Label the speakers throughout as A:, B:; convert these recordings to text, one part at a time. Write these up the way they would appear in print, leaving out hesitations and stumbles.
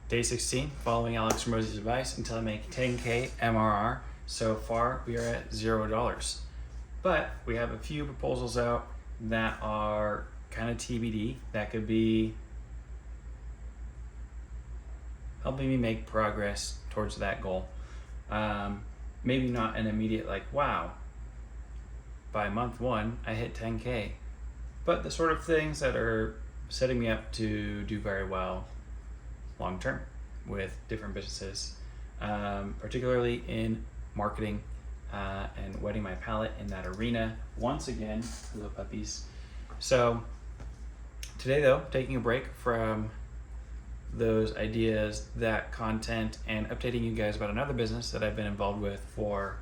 A: Day 16, following Alex Hormozi's advice until I make 10K MRR. So far, we are at $0. But we have a few proposals out that are kind of TBD that could be helping me make progress towards that goal. Maybe not an immediate wow, by month 1, I hit 10K. But the sort of things that are setting me up to do very well long term with different businesses, particularly in marketing and wetting my palate in that arena. Once again, hello puppies. So today though, taking a break from those ideas, that content, and updating you guys about another business that I've been involved with for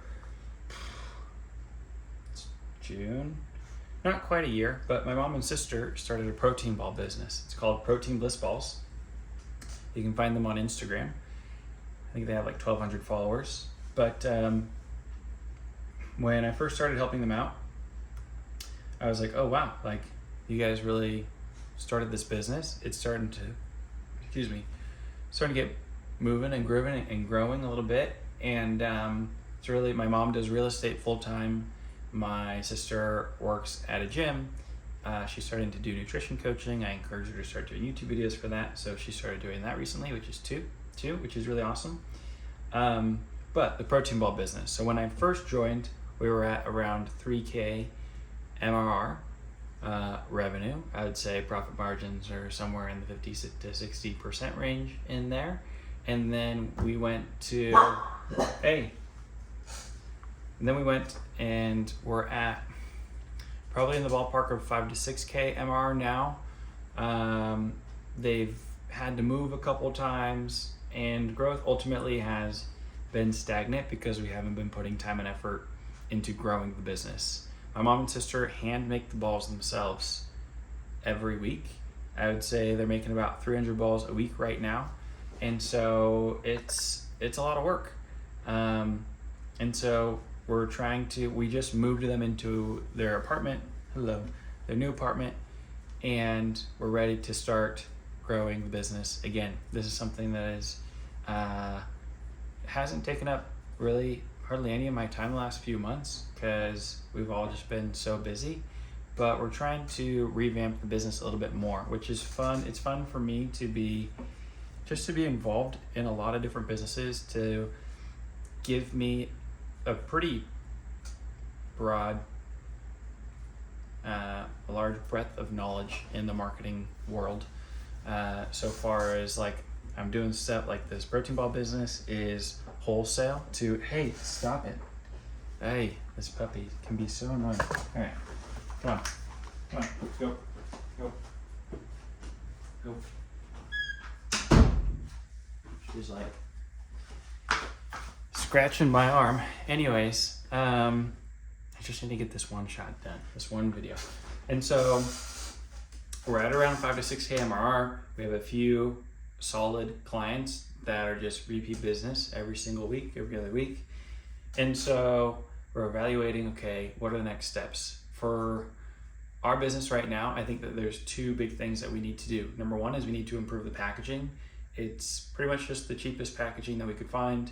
A: June, not quite a year, but my mom and sister started a protein ball business. It's called Protein Bliss Balls. You can find them on Instagram. I think they have 1,200 followers. But when I first started helping them out, I was like, oh wow, you guys really started this business. It's starting to get moving and grooving and growing a little bit. And it's really, my mom does real estate full time. My sister works at a gym. She's starting to do nutrition coaching. I encouraged her to start doing YouTube videos for that. So she started doing that recently, which is two, which is really awesome. But the protein ball business. So when I first joined, we were at around 3K MRR revenue. I would say profit margins are somewhere in the 50 to 60% range in there. And then we went to, and we're at probably in the ballpark of 5 to 6K MR now. They've had to move a couple times, and growth ultimately has been stagnant because we haven't been putting time and effort into growing the business. My mom and sister hand make the balls themselves every week. I would say they're making about 300 balls a week right now. And so it's a lot of work. And so we just moved them into their apartment, their new apartment, and we're ready to start growing the business again. This is something that hasn't taken up really hardly any of my time the last few months because we've all just been so busy, but we're trying to revamp the business a little bit more, which is fun. It's fun for me to be involved in a lot of different businesses, to give me a pretty broad, a large breadth of knowledge in the marketing world. So far as I'm doing stuff like this protein ball business is wholesale to, hey, stop it. Hey, this puppy can be so annoying. All right, come on, go. She's scratching my arm. Anyways, I just need to get this one shot done, this one video. And so we're at around 5 to 6K MRR. We have a few solid clients that are just repeat business every single week, every other week. And so we're evaluating, okay, what are the next steps? For our business right now, I think that there's 2 big things that we need to do. Number 1 is we need to improve the packaging. It's pretty much just the cheapest packaging that we could find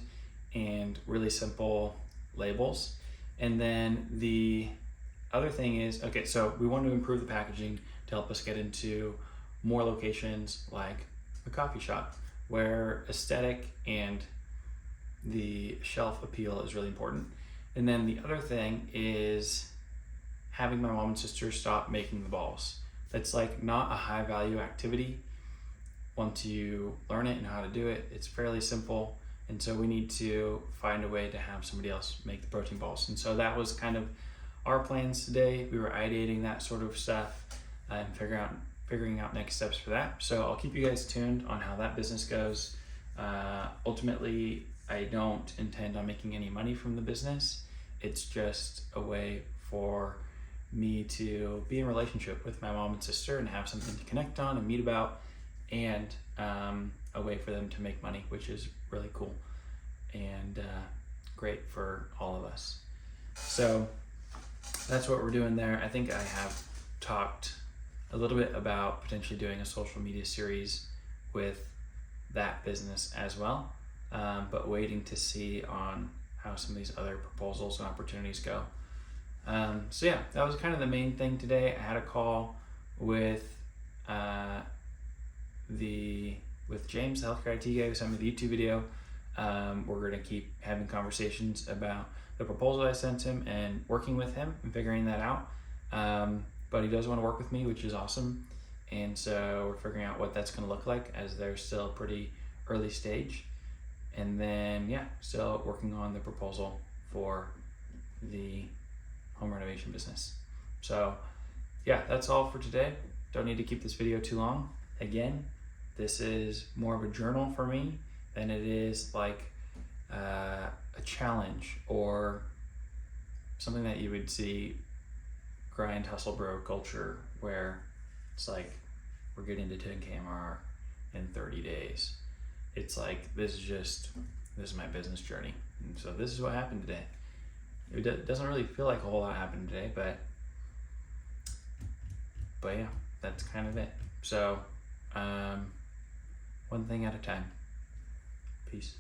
A: and really simple labels. And then the other thing is, so we want to improve the packaging to help us get into more locations like a coffee shop, where aesthetic and the shelf appeal is really important. And then the other thing is having my mom and sister stop making the balls. That's not a high value activity. Once you learn it and how to do it, it's fairly simple. And so we need to find a way to have somebody else make the protein balls. And so that was kind of our plans today. We were ideating that sort of stuff and figuring out next steps for that. So I'll keep you guys tuned on how that business goes. Ultimately, I don't intend on making any money from the business. It's just a way for me to be in relationship with my mom and sister and have something to connect on and meet about, and a way for them to make money, which is really cool and great for all of us. So that's what we're doing there. I think I have talked a little bit about potentially doing a social media series with that business as well, but waiting to see on how some of these other proposals and opportunities go. So yeah, that was kind of the main thing today. I had a call with James, the healthcare IT guy who sent me the YouTube video. We're gonna keep having conversations about the proposal I sent him and working with him and figuring that out. But he does want to work with me, which is awesome. And so we're figuring out what that's gonna look like, as they're still pretty early stage. And then yeah, still working on the proposal for the home renovation business. So yeah, that's all for today. Don't need to keep this video too long. Again, this is more of a journal for me than it is like a challenge or something that you would see grind, hustle, bro culture, where it's like we're getting to 10K MRR in 30 days. It's like this is my business journey, and so this is what happened today. It doesn't really feel like a whole lot happened today, but yeah, that's kind of it. So one thing at a time. Peace.